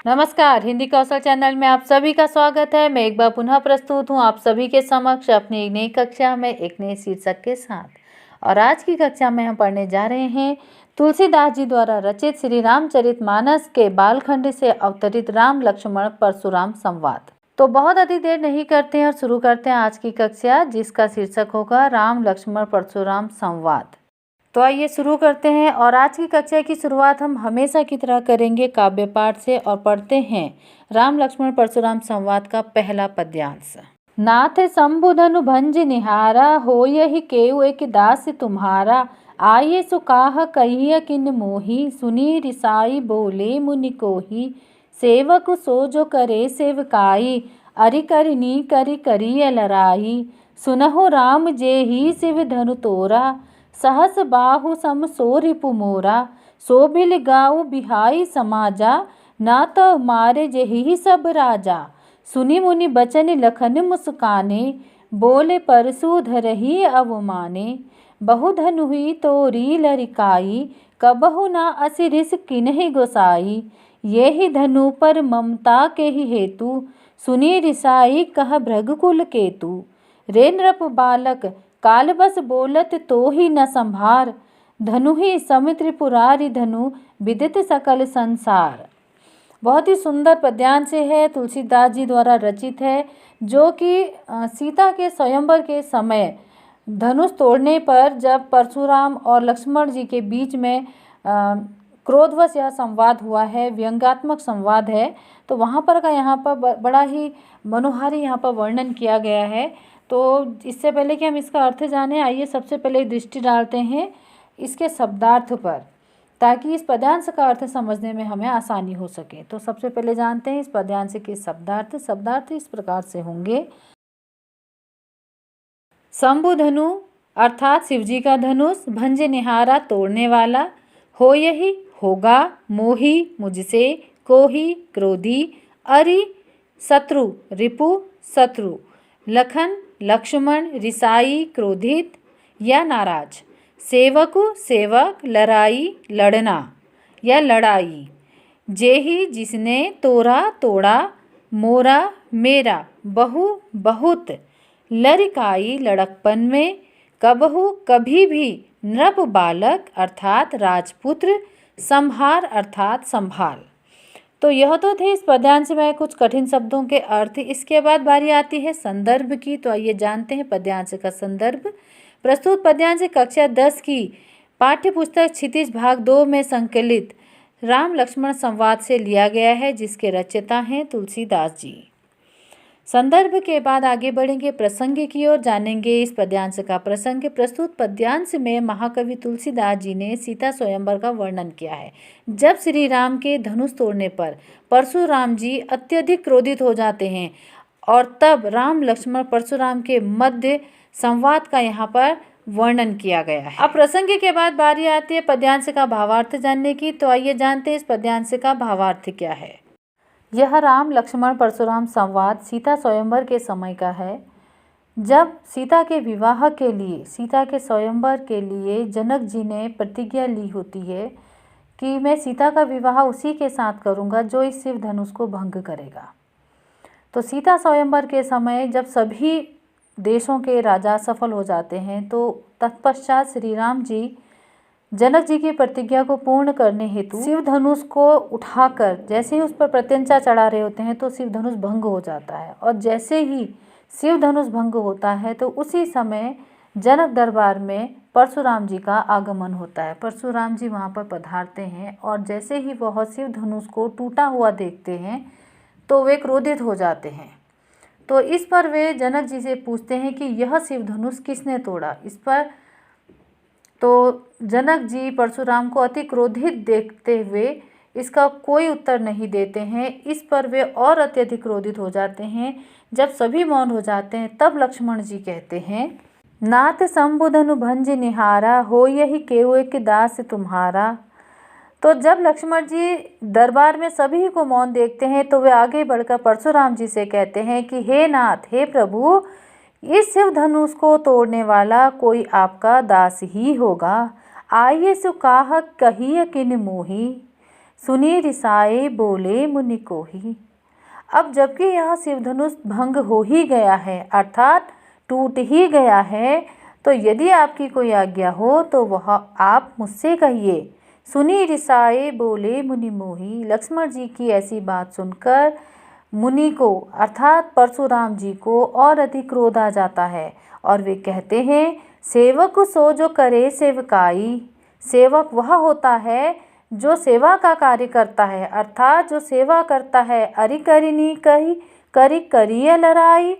नमस्कार, हिंदी कौशल चैनल में आप सभी का स्वागत है। मैं एक बार पुनः प्रस्तुत हूँ आप सभी के समक्ष अपनी एक नई कक्षा में एक नए शीर्षक के साथ। और आज की कक्षा में हम पढ़ने जा रहे हैं तुलसीदास जी द्वारा रचित श्री रामचरितमानस के बालखंड से अवतरित राम लक्ष्मण परशुराम संवाद। तो बहुत अधिक देर नहीं करते हैं और शुरू करते हैं आज की कक्षा, जिसका शीर्षक होगा राम लक्ष्मण परशुराम संवाद। तो आइए शुरू करते हैं। और आज की कक्षा की शुरुआत हम हमेशा की तरह करेंगे काव्य पाठ से और पढ़ते हैं राम लक्ष्मण परशुराम संवाद का पहला पद्यांश। नाथ शंभु धनु भंज निहारा, होयहि केउ एक दास तुम्हारा। आये सुकाह कहिय किन मोही, सुनी रिसाई बोले मुनि कोही। सेवक सो जो करे सेवकाई, अरि करिनी करि करिय लराई। सुनहु राम जेहि शिव धनु तोरा, सहस बाहु सम सो रिपु मोरा। सोबिल गाऊ बिहाई समाजा, ना तो मारे जेहि सब राजा। सुनि मुनि बचन लखन मुस्काने, बोले परसु धरहि अवमाने। बहु धनु हुई तोरी लरिकाई, कबहु ना असि रिस किन्हि गोसाई। ये ही धनु पर ममता के ही हेतु, सुनी रिसाई कह भृगुकुल केतु। रे नृप बालक काल बस बोलत तो ही न संभार, धनु ही सम त्रिपुरारी धनु विदित सकल संसार। बहुत ही सुंदर पद्यांश है, तुलसीदास जी द्वारा रचित है, जो कि सीता के स्वयंवर के समय धनुष तोड़ने पर जब परशुराम और लक्ष्मण जी के बीच में क्रोधवश यह संवाद हुआ है, व्यंग्यात्मक संवाद है, तो वहाँ पर का यहाँ पर बड़ा ही मनोहारी यहाँ पर वर्णन किया गया है। तो इससे पहले कि हम इसका अर्थ जानें, आइए सबसे पहले दृष्टि डालते हैं इसके शब्दार्थ पर, ताकि इस पद्यांश का अर्थ समझने में हमें आसानी हो सके। तो सबसे पहले जानते हैं इस पद्यांश के शब्दार्थ। शब्दार्थ इस प्रकार से होंगे। शंभु धनु अर्थात शिवजी का धनुष, भंज निहारा तोड़ने वाला, हो यही होगा, मोही मुझसे, कोही क्रोधी, अरि शत्रु रिपु शत्रु, लखन लक्ष्मण रिसाई क्रोधित या नाराज, सेवकु सेवक, लड़ाई लड़ना या लड़ाई, जेहि जिसने, तोरा तोड़ा, मोरा मेरा, बहु बहुत, लड़काई लड़कपन में, कबहु कभी भी, नृप बालक अर्थात राजपुत्र, संहार अर्थात संभाल। तो यह तो थे इस पद्यांश में कुछ कठिन शब्दों के अर्थ। इसके बाद बारी आती है संदर्भ की। तो आइए जानते हैं पद्यांश का संदर्भ। प्रस्तुत पद्यांश कक्षा 10 की पाठ्य पुस्तक क्षितिज भाग 2 में संकलित राम लक्ष्मण संवाद से लिया गया है, जिसके रचयिता हैं तुलसीदास जी। संदर्भ के बाद आगे बढ़ेंगे प्रसंग की ओर, जानेंगे इस पद्यांश का प्रसंग। प्रस्तुत पद्यांश में महाकवि तुलसीदास जी ने सीता स्वयंवर का वर्णन किया है। जब श्री राम के धनुष तोड़ने पर परशुराम जी अत्यधिक क्रोधित हो जाते हैं और तब राम लक्ष्मण परशुराम के मध्य संवाद का यहाँ पर वर्णन किया गया है। अब प्रसंग के बाद बारी आती है पद्यांश का भावार्थ जानने की। तो आइए जानते हैं इस पद्यांश का भावार्थ क्या है। यह राम लक्ष्मण परशुराम संवाद सीता स्वयंवर के समय का है, जब सीता के विवाह के लिए, सीता के स्वयंवर के लिए जनक जी ने प्रतिज्ञा ली होती है कि मैं सीता का विवाह उसी के साथ करूंगा जो इस शिव धनुष को भंग करेगा। तो सीता स्वयंवर के समय जब सभी देशों के राजा सफल हो जाते हैं, तो तत्पश्चात श्री राम जी जनक जी की प्रतिज्ञा को पूर्ण करने हेतु शिव धनुष को उठाकर जैसे ही उस पर प्रत्यंचा चढ़ा रहे होते हैं तो शिव धनुष भंग हो जाता है। और जैसे ही शिव धनुष भंग होता है तो उसी समय जनक दरबार में परशुराम जी का आगमन होता है। परशुराम जी वहाँ पर पधारते हैं और जैसे ही वह शिव धनुष को टूटा हुआ देखते हैं तो वे क्रोधित हो जाते हैं। तो इस पर वे जनक जी से पूछते हैं कि यह शिव धनुष किसने तोड़ा। इस पर तो जनक जी परशुराम को अति क्रोधित देखते हुए इसका कोई उत्तर नहीं देते हैं। इस पर वे और अत्यधिक क्रोधित हो जाते हैं। जब सभी मौन हो जाते हैं तब लक्ष्मण जी कहते हैं, नाथ शंभु धनु भंज निहारा, हो यही केउ एक दास तुम्हारा। तो जब लक्ष्मण जी दरबार में सभी को मौन देखते हैं तो वे आगे बढ़कर परशुराम जी से कहते हैं कि हे नाथ, हे प्रभु, इस शिव धनुष को तोड़ने वाला कोई आपका दास ही होगा। आइए सुकाह कहिय किन मोही, सुनी रिसाए बोले मुनि को ही। अब जबकि यह शिवधनुष भंग हो ही गया है, अर्थात टूट ही गया है, तो यदि आपकी कोई आज्ञा हो तो वह आप मुझसे कहिए। सुनी रिसाए बोले मुनि मोही। लक्ष्मण जी की ऐसी बात सुनकर मुनि को अर्थात परशुराम जी को और अधिक क्रोध आ जाता है और वे कहते हैं, सेवक सो जो करे सेवकाई। सेवक वह होता है जो सेवा का कार्य करता है, अर्थात जो सेवा करता है। अरि करिनी कही करी करिय लड़ाई,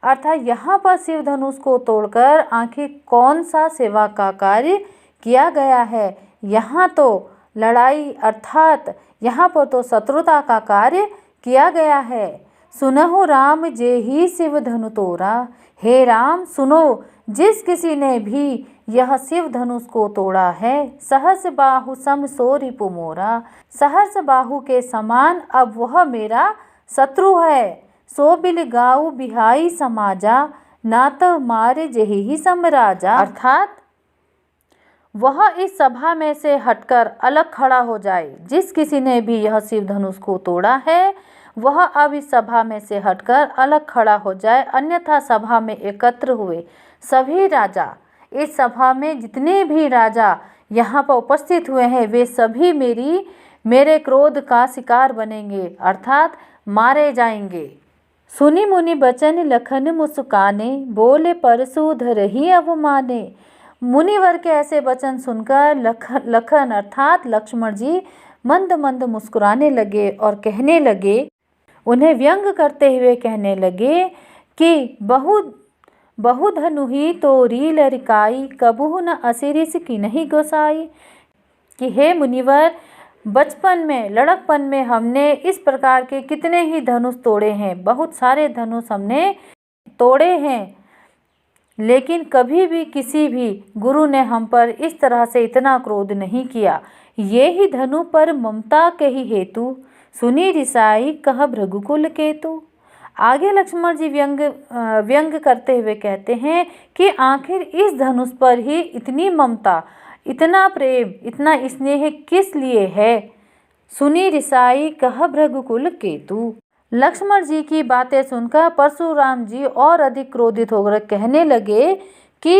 अर्थात यहाँ पर शिव धनुष को तोड़कर आखिर कौन सा सेवा का कार्य किया गया है। यहाँ तो लड़ाई अर्थात यहाँ पर तो शत्रुता का कार्य किया गया है। सुनहु राम जे ही शिव धनु तोड़ा। हे राम सुनो, जिस किसी ने भी यह शिव धनुष को तोड़ा है, सहस बाहु सम सो रिपु मोरा। सहस बाहु के समान अब वह मेरा शत्रु है। सो बिल गाऊ बिहाई समाजा, नात मारे जेहि ही समराजा, अर्थात वह इस सभा में से हटकर अलग खड़ा हो जाए। जिस किसी ने भी यह शिव धनुष को तोड़ा है वह अब इस सभा में से हटकर अलग खड़ा हो जाए, अन्यथा सभा में एकत्र हुए सभी राजा, इस सभा में जितने भी राजा यहाँ पर उपस्थित हुए हैं वे सभी मेरे क्रोध का शिकार बनेंगे, अर्थात मारे जाएंगे। सुनी मुनि बचन लखन मुस्काने, बोले परसु धरहि अवमाने। मुनिवर के ऐसे वचन सुनकर लखन अर्थात लक्ष्मण जी मंद मंद मुस्कुराने लगे और कहने लगे, उन्हें व्यंग करते हुए कहने लगे कि बहु धनु ही तोरी लरिकाई, कबहु न असिरिस की नहीं गोसाई। कि हे मुनिवर, बचपन में लड़कपन में हमने इस प्रकार के कितने ही धनुष तोड़े हैं, बहुत सारे धनुष हमने तोड़े हैं, लेकिन कभी भी किसी भी गुरु ने हम पर इस तरह से इतना क्रोध नहीं किया। ये ही धनु पर ममता के ही हेतु, सुनी रिसाई कह भृगुकुल केतु। आगे लक्ष्मण जी व्यंग करते हुए कहते हैं कि आखिर इस धनुष पर ही इतनी ममता, इतना प्रेम, इतना स्नेह किस लिए है। सुनी रिसाई कह भृगुकुल केतु। लक्ष्मण जी की बातें सुनकर परशुराम जी और अधिक क्रोधित होकर कहने लगे कि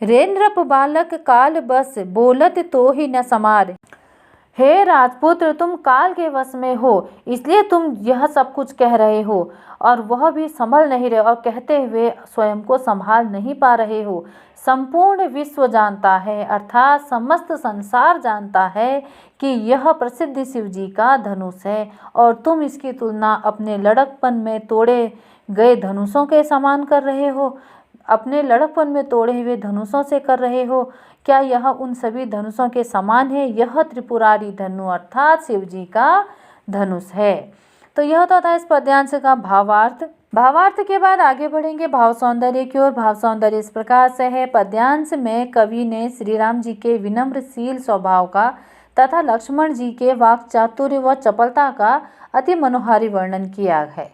रे नृप बालक काल बस, बोलत तो ही न समार। हे राजपुत्र, तुम काल के वश में हो, इसलिए तुम यह सब कुछ कह रहे हो और वह भी संभल नहीं रहे और कहते हुए स्वयं को संभाल नहीं पा रहे हो। संपूर्ण विश्व जानता है, अर्थात समस्त संसार जानता है कि यह प्रसिद्ध शिव जी का धनुष है और तुम इसकी तुलना अपने लड़कपन में तोड़े गए धनुषों के समान कर रहे हो, अपने लड़कपन में तोड़े हुए धनुषों से कर रहे हो। क्या यह उन सभी धनुषों के समान है? यह त्रिपुरारी धनु अर्थात शिव जी का धनुष है। तो यह तो था इस पद्यांश का भावार्थ। भावार्थ के बाद आगे बढ़ेंगे भाव सौंदर्य की ओर। भाव सौंदर्य इस प्रकार से है। पद्यांश में कवि ने श्री राम जी के विनम्रशील स्वभाव का तथा लक्ष्मण जी के वाक चातुर्य व चपलता का अति मनोहारी वर्णन किया है।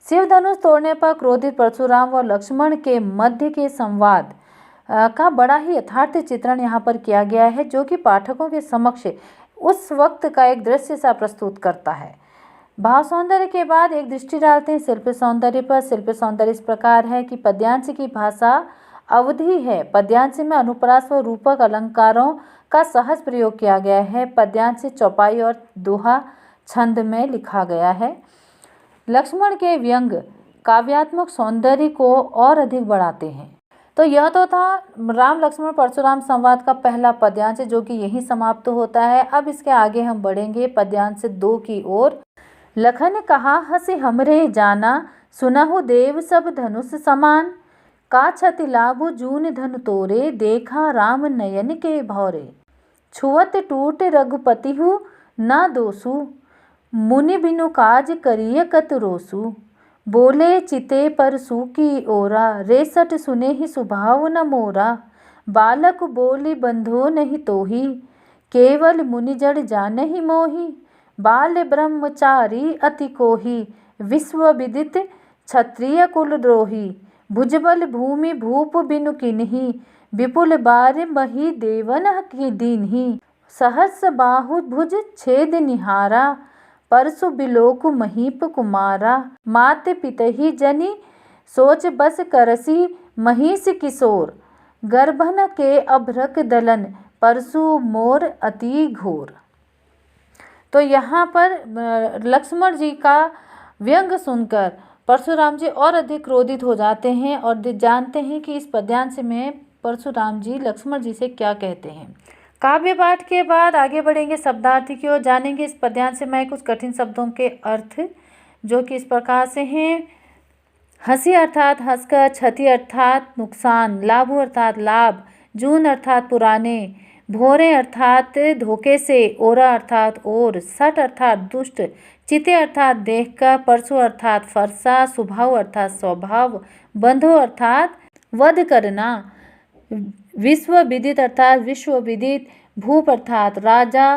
शिव धनुष तोड़ने पर क्रोधित परशुराम व लक्ष्मण के मध्य के संवाद का बड़ा ही यथार्थ चित्रण यहाँ पर किया गया है, जो कि पाठकों के समक्ष उस वक्त का एक दृश्य सा प्रस्तुत करता है। भाव सौंदर्य के बाद एक दृष्टि डालते हैं शिल्प सौंदर्य पर। शिल्प सौंदर्य इस प्रकार है कि पद्यांश की भाषा अवधि है। पद्यांश में अनुप्रास व रूपक अलंकारों का सहज प्रयोग किया गया है। पद्यांश चौपाई और दोहा छंद में लिखा गया है। लक्ष्मण के व्यंग काव्यात्मक सौंदर्य को और अधिक बढ़ाते हैं। तो यह तो था राम लक्ष्मण परशुराम संवाद का पहला पद्यांश, जो कि यहीं समाप्त होता है। अब इसके आगे हम बढ़ेंगे पद्यांश 2 की ओर। लखन कहा हंसी हमरे जाना, सुनहु देव सब धनुष समान। का छति लाभु जून धनु तोरे, देखा राम नयन के भौरे। छुअत टूट रघुपति हु ना दोसु, मुनि बिनु काज करिय कत रोसु। बोले चिते परसु की ओरा, रेसठ सुने ही सुभाव न मोरा। बालक बोली बंधो नहीं तोही, केवल मुनि जड़ जाने ही मोही। बाल ब्रह्मचारी अति कोही, विश्व विदित क्षत्रिय कुल द्रोही। भुजबल भूमि भूप बिनु किन्ही, विपुल बार मही देवन की दीन्ही। सहर्ष बाहु भुज छेद निहारा, परसु बिलोकु महीप कुमारा। मात पितहि जनि सोच बस करसी, महिष किशोर गर्भन के अभ्रक दलन, परसु मोर अति घोर। तो यहाँ पर लक्ष्मण जी का व्यंग सुनकर परशुराम जी और अधिक क्रोधित हो जाते हैं और जानते हैं कि इस पद्यांश में परशुराम जी लक्ष्मण जी से क्या कहते हैं। काव्य पाठ के बाद आगे बढ़ेंगे शब्दार्थ की ओर, जानेंगे इस पद्यांश में कुछ कठिन शब्दों के अर्थ, जो कि इस प्रकार से हैं। हंसी अर्थात हंसकर, क्षति अर्थात नुकसान, लाभु अर्थात लाभ, जून अर्थात पुराने, भोरे अर्थात धोखे से, ओरा अर्थात ओर, सट अर्थात दुष्ट, चिते अर्थात देखकर, परसु अर्थात फरसा, स्वभाव अर्थात स्वभाव, बंधु अर्थात वध करना, विश्व विदित अर्थात विश्व विदित, भूप अर्थात राजा,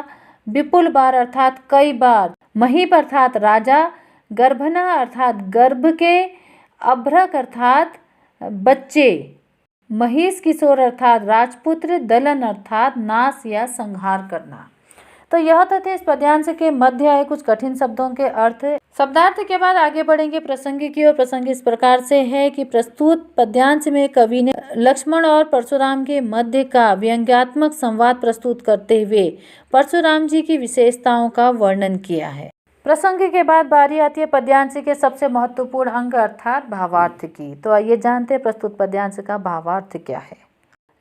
विपुल बार अर्थात कई बार, महीप अर्थात राजा, गर्भना अर्थात गर्भ के, अभ्रक अर्थात बच्चे, महिष किशोर अर्थात राजपुत्र, दलन अर्थात नाश या संहार करना। तो यह तो थे इस पद्यांश के मध्य आए कुछ कठिन शब्दों के अर्थ। शब्दार्थ के बाद आगे बढ़ेंगे प्रसंग की ओर। प्रसंग इस प्रकार से है कि प्रस्तुत पद्यांश में कवि ने लक्ष्मण और परशुराम के मध्य का व्यंग्यात्मक संवाद प्रस्तुत करते हुए परशुराम जी की विशेषताओं का वर्णन किया है। प्रसंग के बाद बारी आती है पद्यांश के सबसे महत्वपूर्ण अंग अर्थात भावार्थ की। तो आइए जानते हैं प्रस्तुत पद्यांश का भावार्थ क्या है।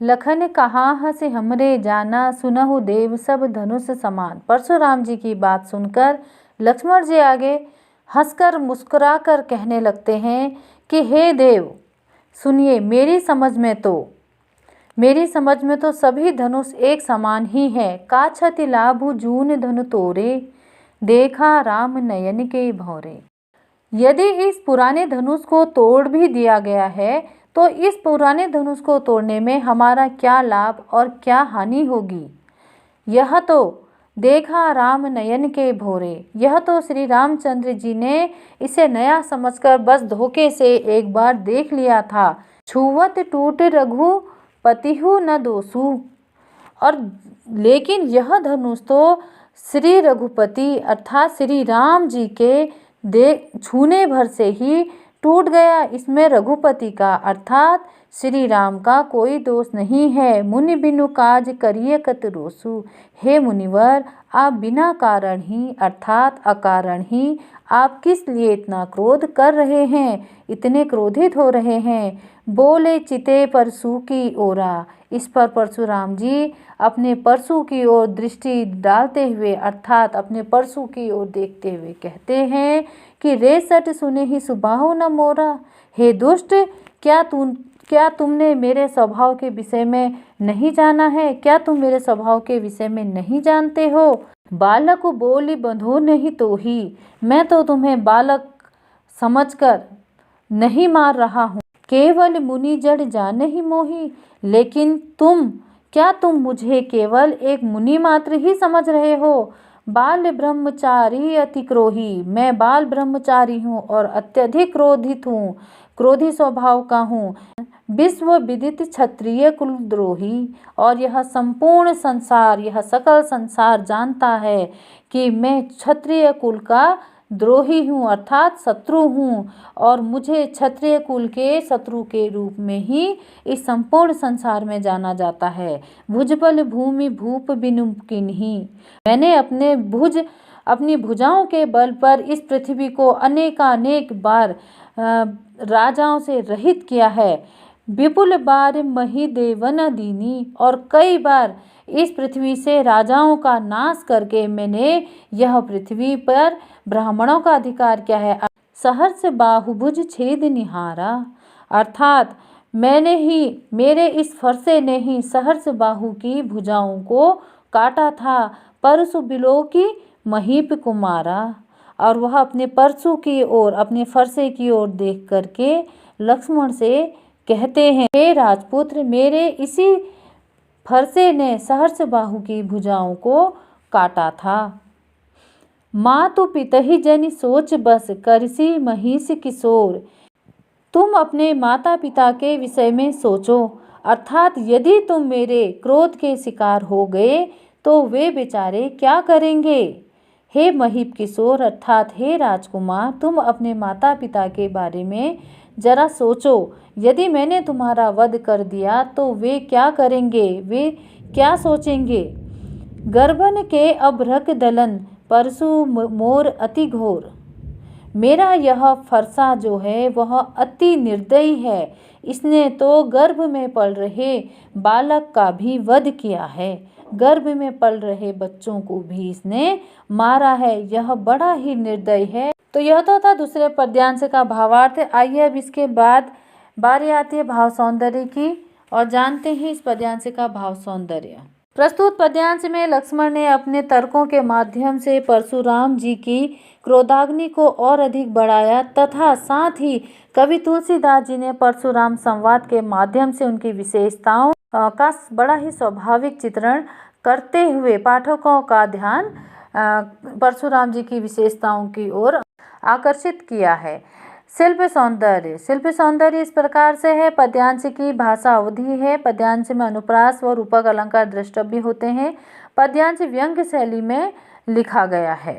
लखन कहाँ हंस हमरे जाना, सुनहु देव सब धनुष समान। परशुराम जी की बात सुनकर लक्ष्मण जी आगे हंसकर मुस्कुराकर कहने लगते हैं कि हे देव सुनिए, मेरी समझ में तो सभी धनुष एक समान ही है। का क्षति लाभु जून धनु तोरे, देखा राम नयन के भौरे। यदि इस पुराने धनुष को तोड़ भी दिया गया है तो इस पुराने धनुष को तोड़ने में हमारा क्या लाभ और क्या हानि होगी। यह तो देखा राम नयन के भोरे, यह तो श्री रामचंद्र जी ने इसे नया समझकर बस धोखे से एक बार देख लिया था। छुवत टूट रघुपतिहु न दोषु। और लेकिन यह धनुष तो श्री रघुपति अर्थात श्री राम जी के छूने भर से ही टूट गया। इसमें रघुपति का अर्थात श्री राम का कोई दोष नहीं है। मुनि बिनु काज करिए कत रोसु। हे मुनिवर, आप बिना कारण ही अर्थात अकारण ही आप किस लिए इतना क्रोध कर रहे हैं, इतने क्रोधित हो रहे हैं। बोले चिते परसु की ओरा। इस पर परशुराम जी अपने परसु की ओर दृष्टि डालते हुए अर्थात अपने परसु की ओर देखते हुए कहते हैं कि रे सट सुने ही सुबाहु न मोरा। हे दुष्ट, क्या तुमने मेरे स्वभाव के विषय में नहीं जाना है? क्या तुम मेरे स्वभाव के विषय में नहीं जानते हो? बालक बोली बंधो नहीं तो ही। मैं तो तुम्हें बालक समझकर नहीं मार रहा हूँ, केवल मुनि जड़ जाने ही मोही। लेकिन क्या तुम मुझे केवल एक मुनि मात्र ही समझ रहे हो? बाल ब्रह्मचारी अति क्रोही। मैं बाल ब्रह्मचारी हूँ और अत्यधिक क्रोधित हूँ, क्रोधी स्वभाव का हूँ। विश्व विदित क्षत्रिय कुलद्रोही। और यह संपूर्ण संसार, यह सकल संसार जानता है कि मैं क्षत्रिय कुल का द्रोही हूँ अर्थात शत्रु हूँ, और मुझे क्षत्रिय कुल के शत्रु के रूप में ही इस संपूर्ण संसार में जाना जाता है। भुजबल भूमि भूप बिनु किन्ही। मैंने अपनी भुजाओं के बल पर इस पृथ्वी को अनेकानेक बार राजाओं से रहित किया है। विपुल बार मही देवन दीनी। और कई बार इस पृथ्वी से राजाओं का नाश करके मैंने यह पृथ्वी पर ब्राह्मणों का अधिकार किया है। सहर्ष बाहुभुज छेद निहारा। अर्थात मेरे इस फरसे ने ही सहर्ष बाहु की भुजाओं को काटा था। परसु बिलो की महीप कुमारा। और वह अपने परसु की ओर, अपने फरसे की ओर देख करके लक्ष्मण से कहते हैं, हे राजपुत्र, मेरे इसी फरसे ने सहर्ष बाहु की भुजाओं को काटा था। मातु पितहि जनि सोच बस करसी महिष किशोर। तुम अपने माता पिता के विषय में सोचो, अर्थात यदि तुम मेरे क्रोध के शिकार हो गए तो वे बेचारे क्या करेंगे। हे महीप किशोर अर्थात हे राजकुमार, तुम अपने माता पिता के बारे में जरा सोचो। यदि मैंने तुम्हारा वध कर दिया तो वे क्या करेंगे, वे क्या सोचेंगे। गर्भन के अभ्रक दलन परसु मोर अति घोर। मेरा यह फरसा जो है वह अति निर्दयी है। इसने तो गर्भ में पल रहे बालक का भी वध किया है। गर्भ में पल रहे बच्चों को भी इसने मारा है। यह बड़ा ही निर्दयी है। तो यह तो था दूसरे पद्यांश का भावार्थ। आइए अब इसके बाद बारी आती है भाव सौंदर्य की और जानते हैं इस पद्यांश का भाव सौंदर्य। प्रस्तुत पद्यांश में लक्ष्मण ने अपने तर्कों के माध्यम से परशुराम जी की क्रोधाग्नि को और अधिक बढ़ाया तथा साथ ही कवि तुलसीदास जी ने परशुराम संवाद के माध्यम से उनकी विशेषताओं का बड़ा ही स्वाभाविक चित्रण करते हुए पाठकों का ध्यान परशुराम जी की विशेषताओं की ओर आकर्षित किया है। शिल्प सौंदर्य इस प्रकार से है। पद्यांश की भाषा अवधि है। पद्यांश में अनुप्रास व रूपक अलंकार द्रष्टव्य होते हैं। पद्यांश व्यंग्य शैली में लिखा गया है।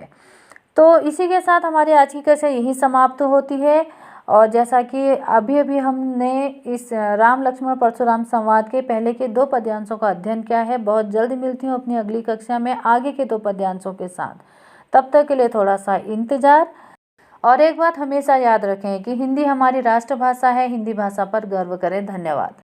तो इसी के साथ हमारी आज की कक्षा यही समाप्त होती है। और जैसा कि अभी हमने इस राम लक्ष्मण परशुराम संवाद के पहले के 2 पद्यांशों का अध्ययन किया है। बहुत जल्द मिलती हूँ अपनी अगली कक्षा में आगे के 2 पद्यांशों के साथ। तब तक के लिए थोड़ा सा इंतजार। और एक बात हमेशा याद रखें कि हिंदी हमारी राष्ट्रभाषा है। हिंदी भाषा पर गर्व करें। धन्यवाद।